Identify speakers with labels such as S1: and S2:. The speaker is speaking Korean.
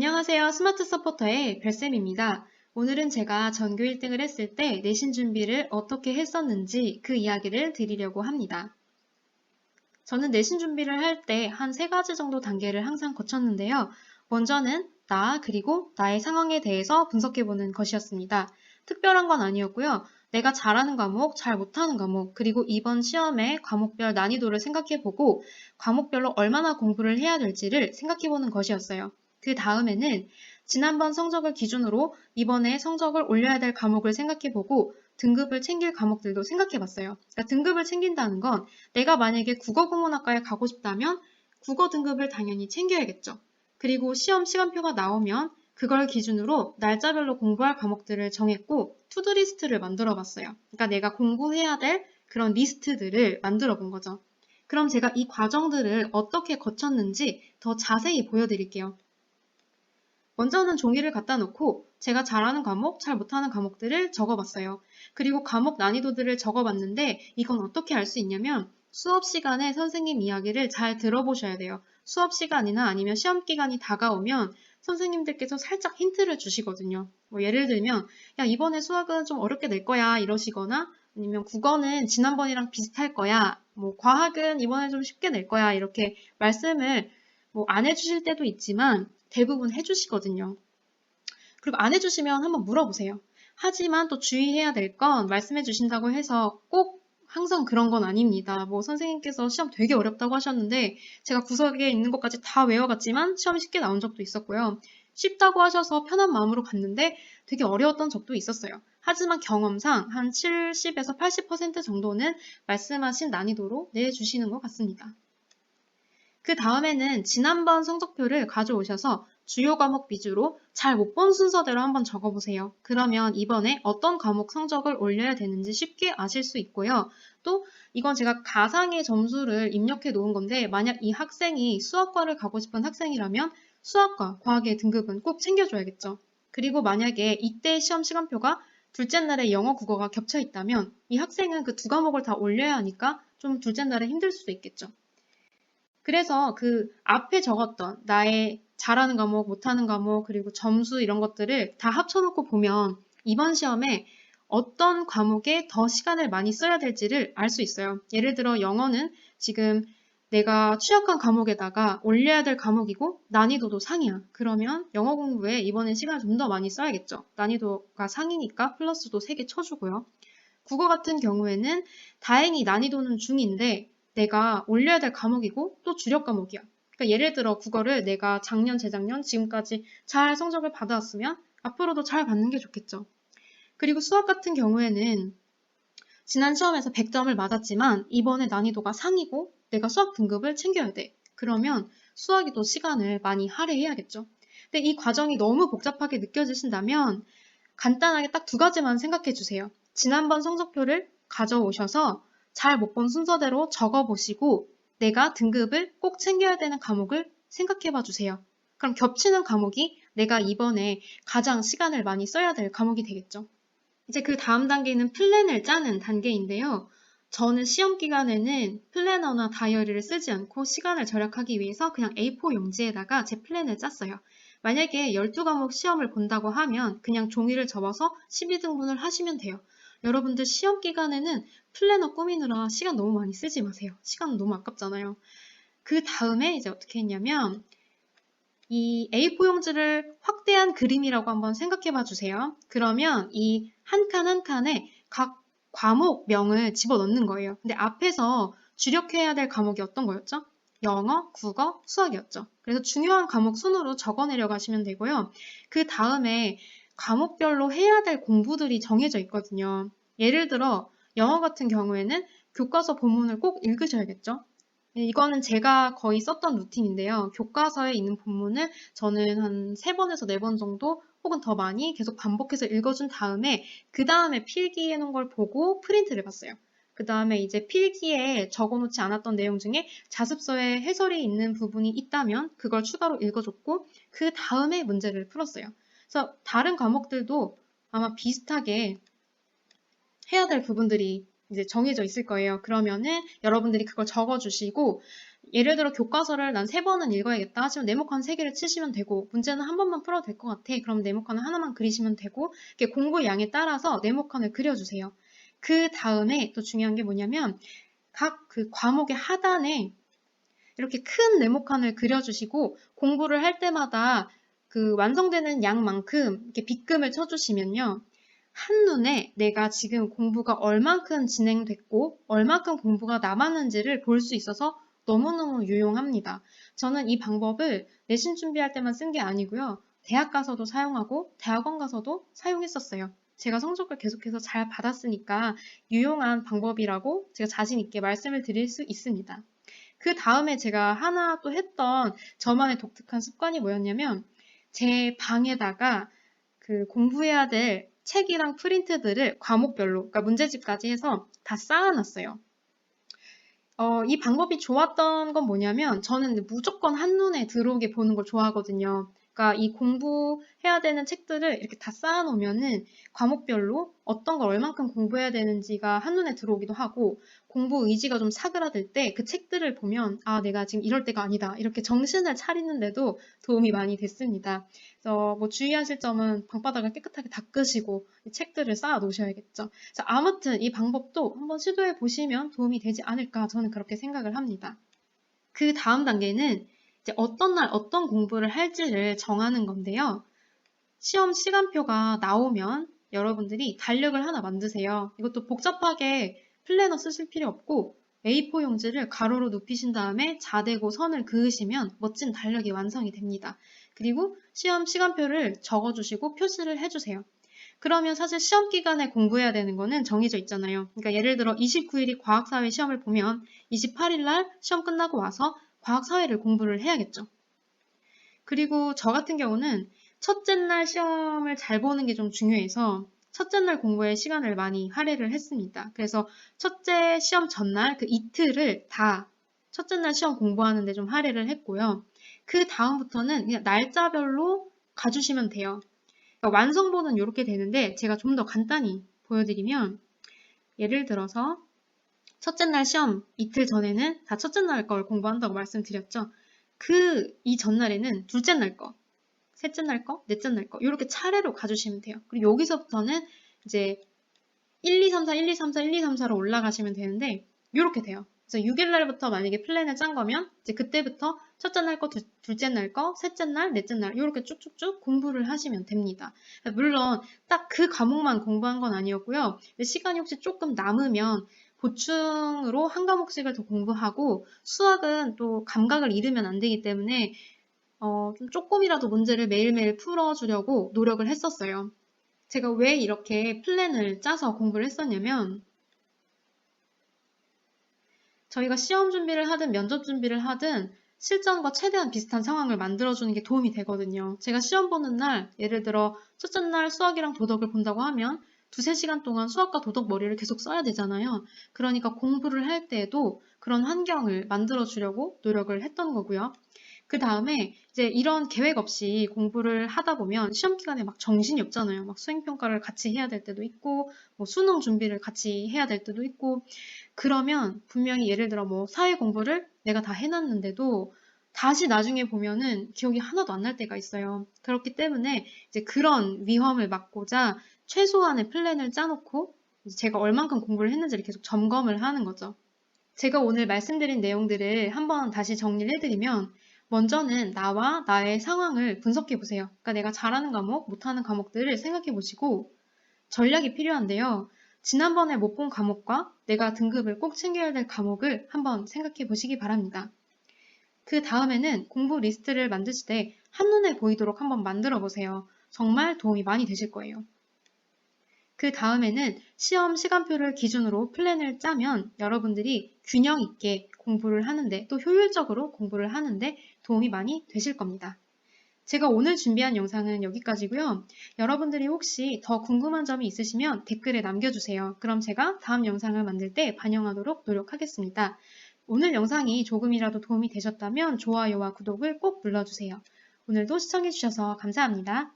S1: 안녕하세요. 스마트 서포터의 별쌤입니다. 오늘은 제가 전교 1등을 했을 때 내신 준비를 어떻게 했었는지 그 이야기를 드리려고 합니다. 저는 내신 준비를 할 때 한 3가지 정도 단계를 항상 거쳤는데요. 먼저는 나 그리고 나의 상황에 대해서 분석해보는 것이었습니다. 특별한 건 아니었고요. 내가 잘하는 과목, 잘 못하는 과목, 그리고 이번 시험의 과목별 난이도를 생각해보고 과목별로 얼마나 공부를 해야 될지를 생각해보는 것이었어요. 그 다음에는 지난번 성적을 기준으로 이번에 성적을 올려야 될 과목을 생각해보고 등급을 챙길 과목들도 생각해봤어요. 그러니까 등급을 챙긴다는 건 내가 만약에 국어국문학과에 가고 싶다면 국어 등급을 당연히 챙겨야겠죠. 그리고 시험 시간표가 나오면 그걸 기준으로 날짜별로 공부할 과목들을 정했고 투두리스트를 만들어 봤어요. 그러니까 내가 공부해야 될 그런 리스트들을 만들어 본 거죠. 그럼 제가 이 과정들을 어떻게 거쳤는지 더 자세히 보여드릴게요. 먼저는 종이를 갖다 놓고 제가 잘하는 과목, 잘 못하는 과목들을 적어봤어요. 그리고 과목 난이도들을 적어봤는데 이건 어떻게 알 수 있냐면 수업 시간에 선생님 이야기를 잘 들어보셔야 돼요. 수업 시간이나 아니면 시험 기간이 다가오면 선생님들께서 살짝 힌트를 주시거든요. 뭐 예를 들면 야 이번에 수학은 좀 어렵게 낼 거야 이러시거나 아니면 국어는 지난번이랑 비슷할 거야. 뭐 과학은 이번에 좀 쉽게 낼 거야 이렇게 말씀을 뭐 안 해주실 때도 있지만 대부분 해주시거든요. 그리고 안 해주시면 한번 물어보세요. 하지만 또 주의해야 될 건 말씀해 주신다고 해서 꼭 항상 그런 건 아닙니다. 뭐 선생님께서 시험 되게 어렵다고 하셨는데 제가 구석에 있는 것까지 다 외워갔지만 시험이 쉽게 나온 적도 있었고요. 쉽다고 하셔서 편한 마음으로 갔는데 되게 어려웠던 적도 있었어요. 하지만 경험상 한 70에서 80% 정도는 말씀하신 난이도로 내주시는 것 같습니다. 그 다음에는 지난번 성적표를 가져오셔서 주요 과목 위주로 잘 못 본 순서대로 한번 적어보세요. 그러면 이번에 어떤 과목 성적을 올려야 되는지 쉽게 아실 수 있고요. 또 이건 제가 가상의 점수를 입력해 놓은 건데 만약 이 학생이 수학과를 가고 싶은 학생이라면 수학과, 과학의 등급은 꼭 챙겨줘야겠죠. 그리고 만약에 이때 시험 시간표가 둘째 날에 영어, 국어가 겹쳐 있다면 이 학생은 그 2과목을 다 올려야 하니까 좀 둘째 날에 힘들 수도 있겠죠. 그래서 그 앞에 적었던 나의 잘하는 과목, 못하는 과목, 그리고 점수 이런 것들을 다 합쳐놓고 보면 이번 시험에 어떤 과목에 더 시간을 많이 써야 될지를 알 수 있어요. 예를 들어 영어는 지금 내가 취약한 과목에다가 올려야 될 과목이고 난이도도 상이야. 그러면 영어 공부에 이번엔 시간을 좀 더 많이 써야겠죠. 난이도가 상이니까 플러스도 3개 쳐주고요. 국어 같은 경우에는 다행히 난이도는 중인데 내가 올려야 될 과목이고 또 주력 과목이야. 그러니까 예를 들어 국어를 내가 작년, 재작년, 지금까지 잘 성적을 받아왔으면 앞으로도 잘 받는 게 좋겠죠. 그리고 수학 같은 경우에는 지난 시험에서 100점을 맞았지만 이번에 난이도가 상이고 내가 수학 등급을 챙겨야 돼. 그러면 수학이 또 시간을 많이 할애해야겠죠. 근데 이 과정이 너무 복잡하게 느껴지신다면 간단하게 딱 2가지만 생각해 주세요. 지난번 성적표를 가져오셔서 잘 못 본 순서대로 적어보시고 내가 등급을 꼭 챙겨야 되는 과목을 생각해 봐 주세요. 그럼 겹치는 과목이 내가 이번에 가장 시간을 많이 써야 될 과목이 되겠죠. 이제 그 다음 단계는 플랜을 짜는 단계인데요. 저는 시험 기간에는 플래너나 다이어리를 쓰지 않고 시간을 절약하기 위해서 그냥 A4 용지에다가 제 플랜을 짰어요. 만약에 12과목 시험을 본다고 하면 그냥 종이를 접어서 12등분을 하시면 돼요. 여러분들 시험 기간에는 플래너 꾸미느라 시간 너무 많이 쓰지 마세요. 시간 너무 아깝잖아요. 그 다음에 이제 어떻게 했냐면 이 A4 용지를 확대한 그림이라고 한번 생각해 봐 주세요. 그러면 이 한 칸 한 칸에 각 과목명을 집어넣는 거예요. 근데 앞에서 주력해야 될 과목이 어떤 거였죠? 영어, 국어, 수학이었죠. 그래서 중요한 과목 순으로 적어내려 가시면 되고요. 그 다음에 과목별로 해야 될 공부들이 정해져 있거든요. 예를 들어 영어 같은 경우에는 교과서 본문을 꼭 읽으셔야겠죠. 네, 이거는 제가 거의 썼던 루틴인데요. 교과서에 있는 본문을 저는 한 3번에서 4번 정도 혹은 더 많이 계속 반복해서 읽어준 다음에 그 다음에 필기해 놓은 걸 보고 프린트를 봤어요. 그 다음에 이제 필기에 적어놓지 않았던 내용 중에 자습서에 해설이 있는 부분이 있다면 그걸 추가로 읽어줬고 그 다음에 문제를 풀었어요. 그래서 다른 과목들도 아마 비슷하게 해야 될 부분들이 이제 정해져 있을 거예요. 그러면은 여러분들이 그걸 적어주시고 예를 들어 교과서를 난 3번은 읽어야겠다 하시면 네모칸 3개를 치시면 되고 문제는 한 번만 풀어도 될 것 같아. 그럼 네모칸을 하나만 그리시면 되고 이렇게 공부의 양에 따라서 네모칸을 그려주세요. 그 다음에 또 중요한 게 뭐냐면 각 그 과목의 하단에 이렇게 큰 네모칸을 그려주시고 공부를 할 때마다 그 완성되는 양만큼 이렇게 빗금을 쳐주시면요. 한눈에 내가 지금 공부가 얼만큼 진행됐고 얼만큼 공부가 남았는지를 볼 수 있어서 너무너무 유용합니다. 저는 이 방법을 내신 준비할 때만 쓴 게 아니고요. 대학 가서도 사용하고 대학원 가서도 사용했었어요. 제가 성적을 계속해서 잘 받았으니까 유용한 방법이라고 제가 자신 있게 말씀을 드릴 수 있습니다. 그 다음에 제가 하나 또 했던 저만의 독특한 습관이 뭐였냐면 제 방에다가 그 공부해야 될 책이랑 프린트들을 과목별로, 그러니까 문제집까지 해서 다 쌓아놨어요. 이 방법이 좋았던 건 뭐냐면 저는 무조건 한눈에 들어오게 보는 걸 좋아하거든요. 그러니까 이 공부해야 되는 책들을 이렇게 다 쌓아놓으면은 과목별로 어떤 걸 얼만큼 공부해야 되는지가 한눈에 들어오기도 하고 공부 의지가 좀 사그라들 때 그 책들을 보면 아, 내가 지금 이럴 때가 아니다. 이렇게 정신을 차리는데도 도움이 많이 됐습니다. 그래서 뭐 주의하실 점은 방바닥을 깨끗하게 닦으시고 이 책들을 쌓아 놓으셔야겠죠. 자, 아무튼 이 방법도 한번 시도해 보시면 도움이 되지 않을까 저는 그렇게 생각을 합니다. 그 다음 단계는 이제 어떤 날 어떤 공부를 할지를 정하는 건데요. 시험 시간표가 나오면 여러분들이 달력을 하나 만드세요. 이것도 복잡하게 플래너 쓰실 필요 없고 A4 용지를 가로로 눕히신 다음에 자대고 선을 그으시면 멋진 달력이 완성이 됩니다. 그리고 시험 시간표를 적어주시고 표시를 해주세요. 그러면 사실 시험 기간에 공부해야 되는 거는 정해져 있잖아요. 그러니까 예를 들어 29일이 과학사회 시험을 보면 28일 날 시험 끝나고 와서 과학사회를 공부를 해야겠죠. 그리고 저 같은 경우는 첫째 날 시험을 잘 보는 게 좀 중요해서 첫째 날 공부에 시간을 많이 할애를 했습니다. 그래서 첫째 시험 전날 그 이틀을 다 첫째 날 시험 공부하는 데 좀 할애를 했고요. 그 다음부터는 그냥 날짜별로 가주시면 돼요. 그러니까 완성본은 이렇게 되는데 제가 좀 더 간단히 보여드리면 예를 들어서 첫째 날 시험 이틀 전에는 다 첫째 날 걸 공부한다고 말씀드렸죠. 이 전날에는 둘째 날 거, 셋째 날 거, 넷째 날 거 이렇게 차례로 가주시면 돼요. 그리고 여기서부터는 이제 1, 2, 3, 4, 1, 2, 3, 4, 1, 2, 3, 4로 올라가시면 되는데 이렇게 돼요. 그래서 6일 날부터 만약에 플랜을 짠 거면 이제 그때부터 첫째 날 거, 둘째 날 거, 셋째 날, 넷째 날 이렇게 쭉쭉쭉 공부를 하시면 됩니다. 물론 딱 그 과목만 공부한 건 아니었고요. 시간이 혹시 조금 남으면 보충으로 한 과목씩을 더 공부하고 수학은 또 감각을 잃으면 안 되기 때문에 좀 조금이라도 문제를 매일매일 풀어주려고 노력을 했었어요. 제가 왜 이렇게 플랜을 짜서 공부를 했었냐면 저희가 시험 준비를 하든 면접 준비를 하든 실전과 최대한 비슷한 상황을 만들어주는 게 도움이 되거든요. 제가 시험 보는 날, 예를 들어 첫째 날 수학이랑 도덕을 본다고 하면 2~3시간 동안 수학과 도덕 머리를 계속 써야 되잖아요. 그러니까 공부를 할 때에도 그런 환경을 만들어주려고 노력을 했던 거고요. 그 다음에 이제 이런 계획 없이 공부를 하다 보면 시험 기간에 막 정신이 없잖아요. 막 수행평가를 같이 해야 될 때도 있고, 뭐 수능 준비를 같이 해야 될 때도 있고, 그러면 분명히 예를 들어 뭐 사회 공부를 내가 다 해놨는데도 다시 나중에 보면은 기억이 하나도 안 날 때가 있어요. 그렇기 때문에 이제 그런 위험을 막고자 최소한의 플랜을 짜놓고 제가 얼만큼 공부를 했는지를 계속 점검을 하는 거죠. 제가 오늘 말씀드린 내용들을 한번 다시 정리를 해드리면 먼저는 나와 나의 상황을 분석해 보세요. 그러니까 내가 잘하는 과목, 못하는 과목들을 생각해 보시고 전략이 필요한데요. 지난번에 못 본 과목과 내가 등급을 꼭 챙겨야 될 과목을 한번 생각해 보시기 바랍니다. 그 다음에는 공부 리스트를 만드실 때 한눈에 보이도록 한번 만들어 보세요. 정말 도움이 많이 되실 거예요. 그 다음에는 시험 시간표를 기준으로 플랜을 짜면 여러분들이 균형 있게 공부를 하는데 또 효율적으로 공부를 하는데 도움이 많이 되실 겁니다. 제가 오늘 준비한 영상은 여기까지고요. 여러분들이 혹시 더 궁금한 점이 있으시면 댓글에 남겨주세요. 그럼 제가 다음 영상을 만들 때 반영하도록 노력하겠습니다. 오늘 영상이 조금이라도 도움이 되셨다면 좋아요와 구독을 꼭 눌러주세요. 오늘도 시청해주셔서 감사합니다.